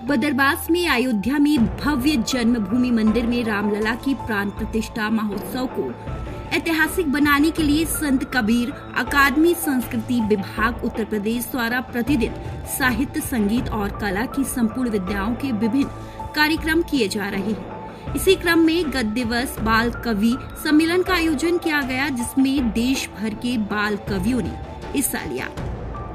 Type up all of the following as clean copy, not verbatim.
बदरबास में अयोध्या में भव्य जन्मभूमि मंदिर में रामलला की प्राण प्रतिष्ठा महोत्सव को ऐतिहासिक बनाने के लिए संत कबीर अकादमी संस्कृति विभाग उत्तर प्रदेश द्वारा प्रतिदिन साहित्य, संगीत और कला की संपूर्ण विद्याओं के विभिन्न कार्यक्रम किए जा रहे हैं। इसी क्रम में गत दिवस बाल कवि सम्मेलन का आयोजन किया गया, जिसमें देश भर के बाल कवियों ने हिस्सा लिया।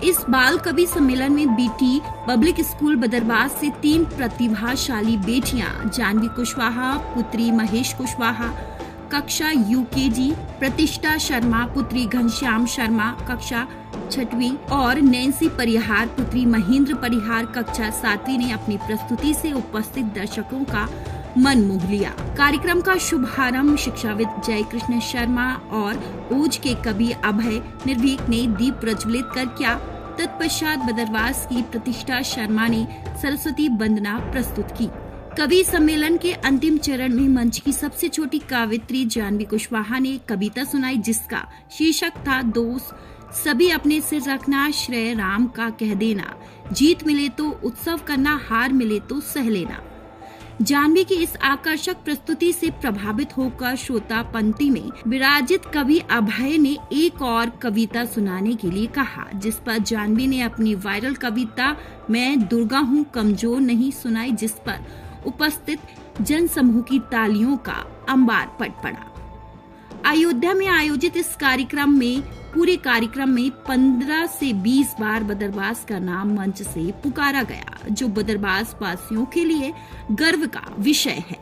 इस बाल कवि सम्मेलन में बीटी पब्लिक स्कूल बदरबास से 3 प्रतिभाशाली बेटियां जानवी कुशवाहा पुत्री महेश कुशवाहा कक्षा यूकेजी, प्रतिष्ठा शर्मा पुत्री घनश्याम शर्मा कक्षा 6वीं और नैन्सी परिहार पुत्री महेंद्र परिहार कक्षा 7वीं ने अपनी प्रस्तुति से उपस्थित दर्शकों का मन मोह लिया। कार्यक्रम का शुभारंभ शिक्षाविद जय कृष्ण शर्मा और ओज के कवि अभय निर्भीक ने दीप प्रज्वलित कर किया। तत्पश्चात बदरबास की प्रतिष्ठा शर्मा ने सरस्वती वंदना प्रस्तुत की। कवि सम्मेलन के अंतिम चरण में मंच की सबसे छोटी काव्यत्री जानवी कुशवाहा ने कविता सुनाई, जिसका शीर्षक था दोस्त सभी अपने सिर रखना, श्रेय राम का कह देना, जीत मिले तो उत्सव करना, हार मिले तो सह लेना। जानवी की इस आकर्षक प्रस्तुति से प्रभावित होकर श्रोता पंक्ति में विराजित कवि अभय ने एक और कविता सुनाने के लिए कहा, जिस पर जानवी ने अपनी वायरल कविता मैं दुर्गा हूँ कमजोर नहीं सुनाई, जिस पर उपस्थित जनसमूह की तालियों का अंबार पट पड़ा। अयोध्या में आयोजित इस कार्यक्रम में पूरे कार्यक्रम में 15 से 20 बार बदरबास का नाम मंच से पुकारा गया, जो बदरबास वासियों के लिए गर्व का विषय है।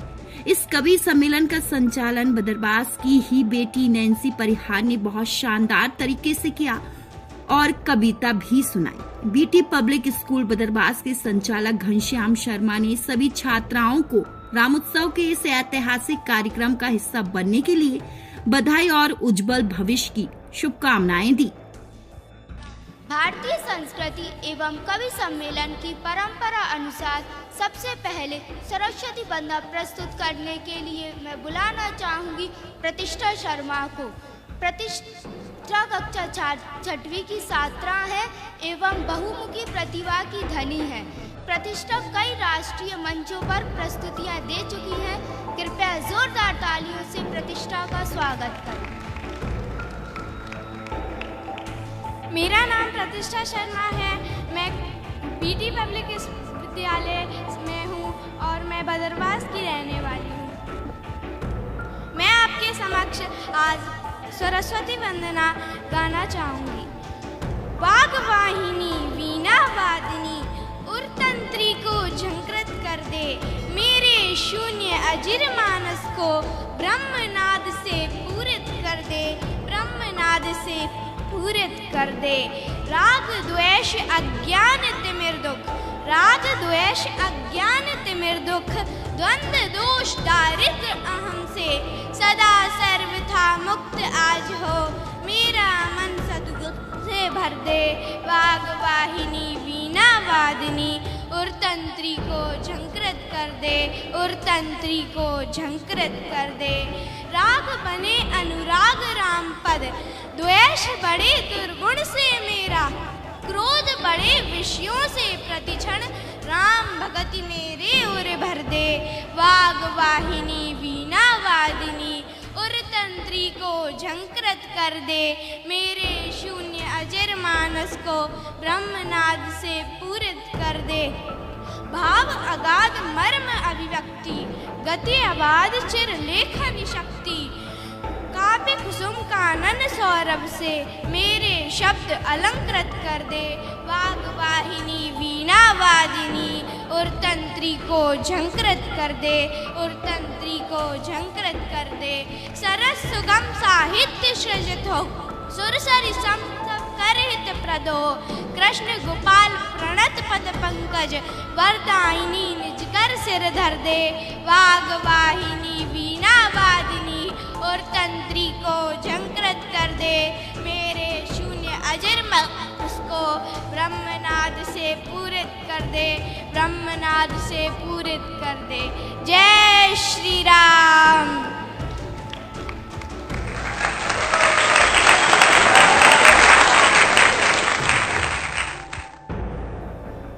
इस कवि सम्मेलन का संचालन बदरबास की ही बेटी नैन्सी परिहार ने बहुत शानदार तरीके से किया और कविता भी सुनाई। बीटी पब्लिक स्कूल बदरबास के संचालक घनश्याम शर्मा ने सभी छात्राओं को रामोत्सव के इस ऐतिहासिक कार्यक्रम का हिस्सा बनने के लिए बधाई और उज्जवल भविष्य की शुभकामनाएं दी। भारतीय संस्कृति एवं कवि सम्मेलन की परंपरा अनुसार सबसे पहले सरस्वती वंदना प्रस्तुत करने के लिए मैं बुलाना चाहूंगी प्रतिष्ठा शर्मा को। प्रतिष्ठा कक्षा 6वीं की छात्रा है एवं बहुमुखी प्रतिभा की धनी है। प्रतिष्ठा कई राष्ट्रीय मंचों पर प्रस्तुतियां दे चुकी है। कृपया जोरदार तालियों से प्रतिष्ठा का स्वागत करें। मेरा नाम प्रतिष्ठा शर्मा है। मैं बीटी पब्लिक विद्यालय में हूँ और मैं बदरबास की रहने वाली हूँ। मैं आपके समक्ष आज सरस्वती वंदना गाना चाहूँगी। वाग्वाहिनी वीणा वादिनी उरतंत्री को झंकृत कर दे, मेरे शून्य अजिर मानस को ब्रह्मनाद से पूरित कर दे, ब्रह्मनाद से पूरित कर दे। राग द्वेष अज्ञान तिमिर दुख, राग द्वेष अज्ञान तिमिर दुख, द्वंद दोष दारिद्र अहम से सदा सर्वथा मुक्त आज हो, मेरा मन सद्गुण से भर दे। वाग्वाहिनी वीणा वादिनी उरतंत्री को झंकृत कर दे, उरतंत्री को झंकृत कर दे। राग बने अनुराग राम पद, द्वेष बड़े दुर्गुण से मेरा, क्रोध बड़े विषयों से प्रतिक्षण राम भगति मेरे उर भर दे। वाग्वाहिनी वीणा वादिनी उरतंत्री को झंकृत कर दे, मेरे शून्य अजर मानस को ब्रह्मनाद से पूरित कर दे। भाव अगाध मर्म अभिव्यक्ति, गति अबाध चिर लेखन शक्ति, काव्य कुसुम कानन सौरभ से मेरे शब्द अलंकृत कर दे। वाग्वाहिनी वीणा वादिनी उरतंत्री को झंकृत कर दे, उरतंत्री को झंकृत कर दे। सरस सुगम साहित्य सृजित हो, सुरसरि सम करहित प्रदो, कृष्ण गोपाल प्रणत पद पंकज, वरदायिनी निज कर सिर धर दे। वाग्वाहिनी वीणा वादिनी उरतंत्री को झंकृत कर दे, मेरे शून्य अजर मस्तिष्क को ब्रह्मनाद से पूरित कर दे, ब्रह्मनाद से पूरित कर दे। जय श्री राम।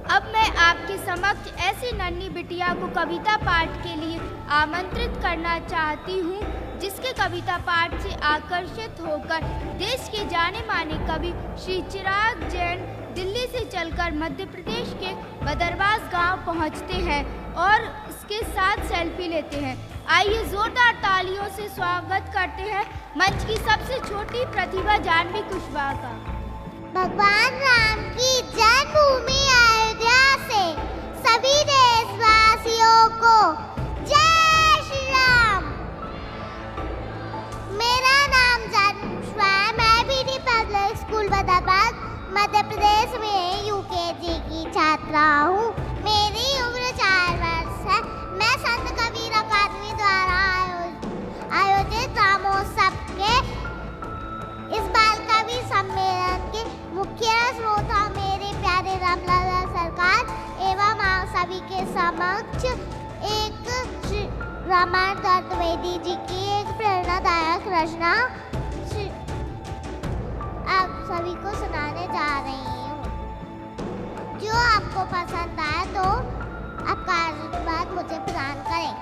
अब मैं आपके समक्ष ऐसी नन्ही बिटिया को कविता पाठ के लिए आमंत्रित करना चाहती हूँ, जिसके कविता पाठ से आकर्षित होकर देश के जाने माने कवि श्री चिराग जैन दिल्ली से चलकर मध्य प्रदेश के बदरवास गांव पहुंचते हैं और इसके साथ सेल्फी लेते हैं। आइए जोरदार तालियों से स्वागत करते हैं मंच की सबसे छोटी प्रतिभा जानवी कुशवाहा का। भगवान राम की जन्मभूमि अयोध्या से सभी देशवासियों को जय श्री राम। मेरा नाम जानवी कुशवाहा है। मैं BD public school Badarwas Madhya Pradesh में यूकेजी की छात्रा हूँ। मेरी उम्र 4 वर्ष है। मैं संत कबीर अकादमी द्वारा आयोजित रामोत्सव के इस बाल कवि सम्मेलन के मुख्य श्रोता मेरे प्यारे रामलला सरकार एवं आप सभी के समक्ष एक रामायण द्विवेदी जी की एक प्रेरणादायक रचना आप सभी को सुनाने जा रही हूँ। जो आपको पसंद आए तो आपका आशीर्वाद मुझे प्रदान करें।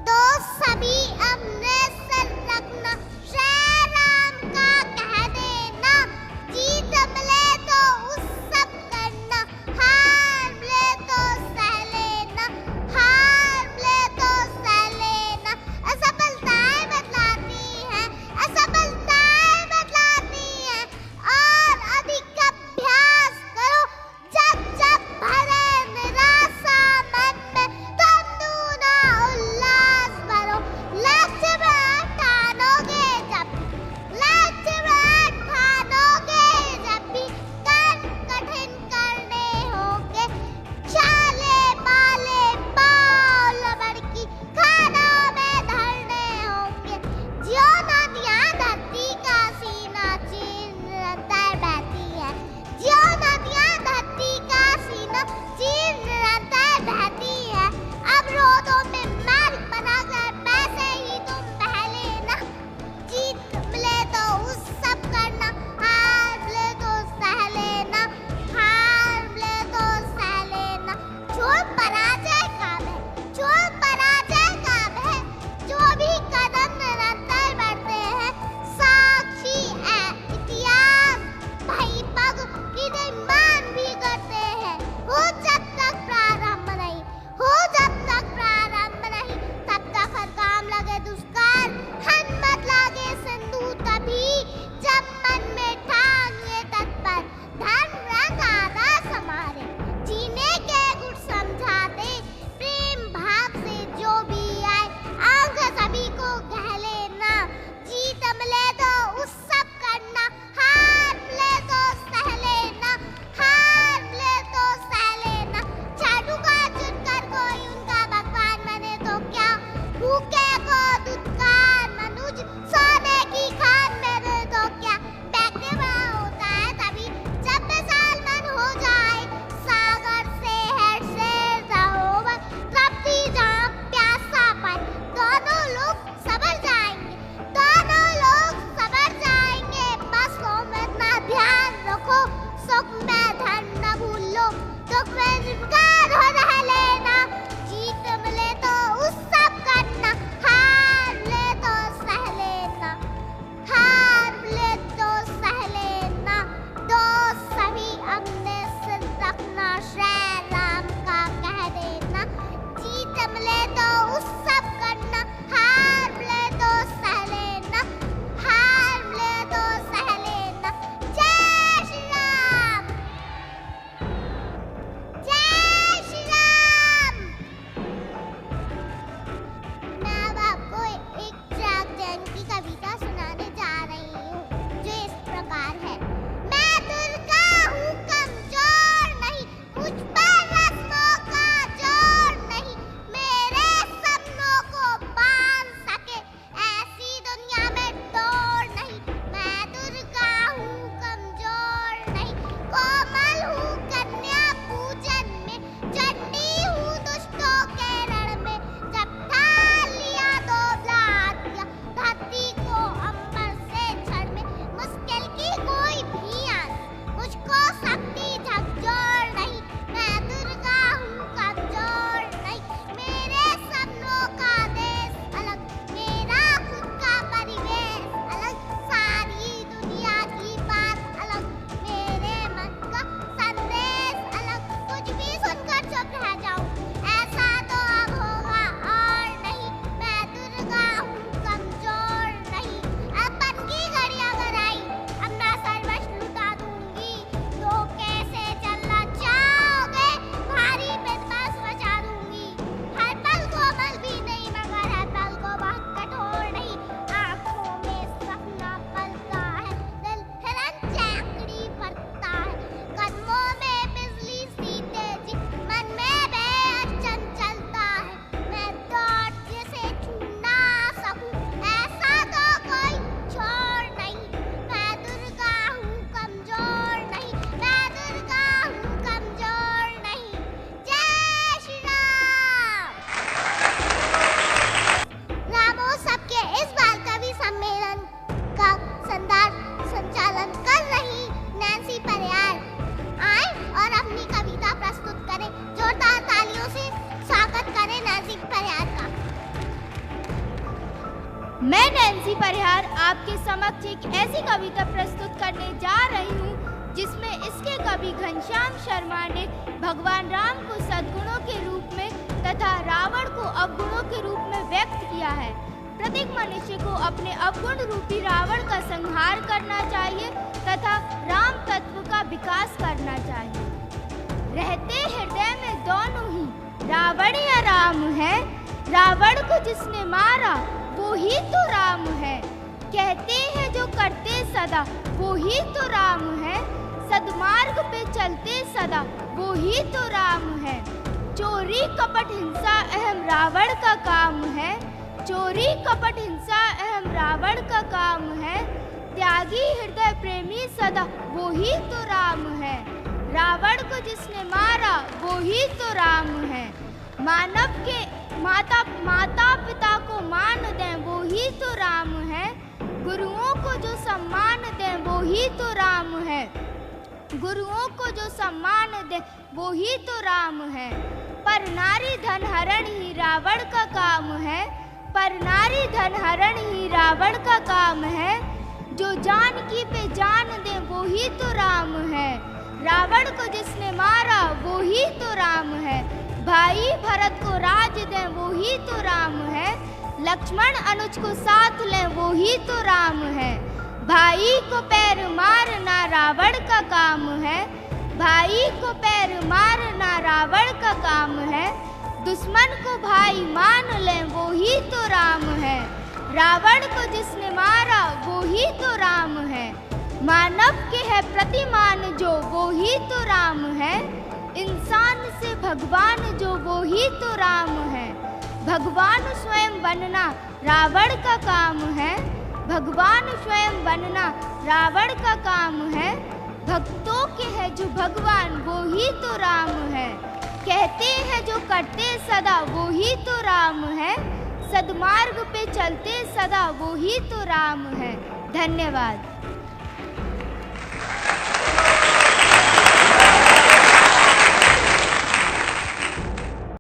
तो सभी अमृतसर रखना, श्री राम का कह देना, जीत मिले तो उत्सव करना, हार मिले तो सह लेना, हार मिले तो सह लेना। असफलताएं बतलाती हैं, असफलताएं बतलाती हैं और अधिक अभ्यास करो। जब जब भरे निराशा मन में मैं नैन्सी परिहार आपके समक्ष एक ऐसी कविता प्रस्तुत करने जा रही हूँ जिसमें इसके कवि घनश्याम शर्मा ने भगवान राम को सद्गुणों के रूप में तथा रावण को अवगुणों के रूप में व्यक्त किया है। प्रत्येक मनुष्य को अपने अवगुण रूपी रावण का संहार करना चाहिए तथा राम तत्व का विकास करना चाहिए। रहते हृदय में दोनों ही रावण या राम है, रावण को जिसने मारा वो ही तो राम है। कहते हैं जो करते सदा वो ही तो राम है, सद्मार्ग पे चलते सदा वो ही तो राम है। चोरी कपट हिंसा अहम रावण का काम है, चोरी कपट हिंसा अहम रावण का काम है। त्यागी हृदय प्रेमी सदा वो ही तो राम है, रावण को जिसने मारा वो ही तो राम है। मानव के माता पिता को मान दें वो ही तो राम है, गुरुओं को जो सम्मान दें वो ही तो राम है, गुरुओं को जो सम्मान दें वो ही तो राम है। पर नारी धन हरण ही रावण का काम है, पर नारी धन हरण ही रावण का काम है। जो जानकी पे जान दे वो ही तो राम है, रावण को जिसने मारा वो ही तो राम है। भाई भरत को राज दे वो ही तो राम है, लक्ष्मण अनुज को साथ ले वो ही तो राम है। भाई को पैर मारना रावण का काम है, भाई को पैर मारना रावण का काम है। दुश्मन को भाई मान ले वो ही तो राम है, रावण को जिसने मारा वो ही तो राम है। मानव के है प्रतिमान जो वो ही तो राम है, इंसान से भगवान जो वो ही तो राम है। भगवान स्वयं बनना रावण का काम है, भगवान स्वयं बनना रावण का काम है। भक्तों के है जो भगवान वो ही तो राम है, कहते हैं जो करते सदा वो ही तो राम है। सद्मार्ग पे चलते सदा वो ही तो राम है। धन्यवाद।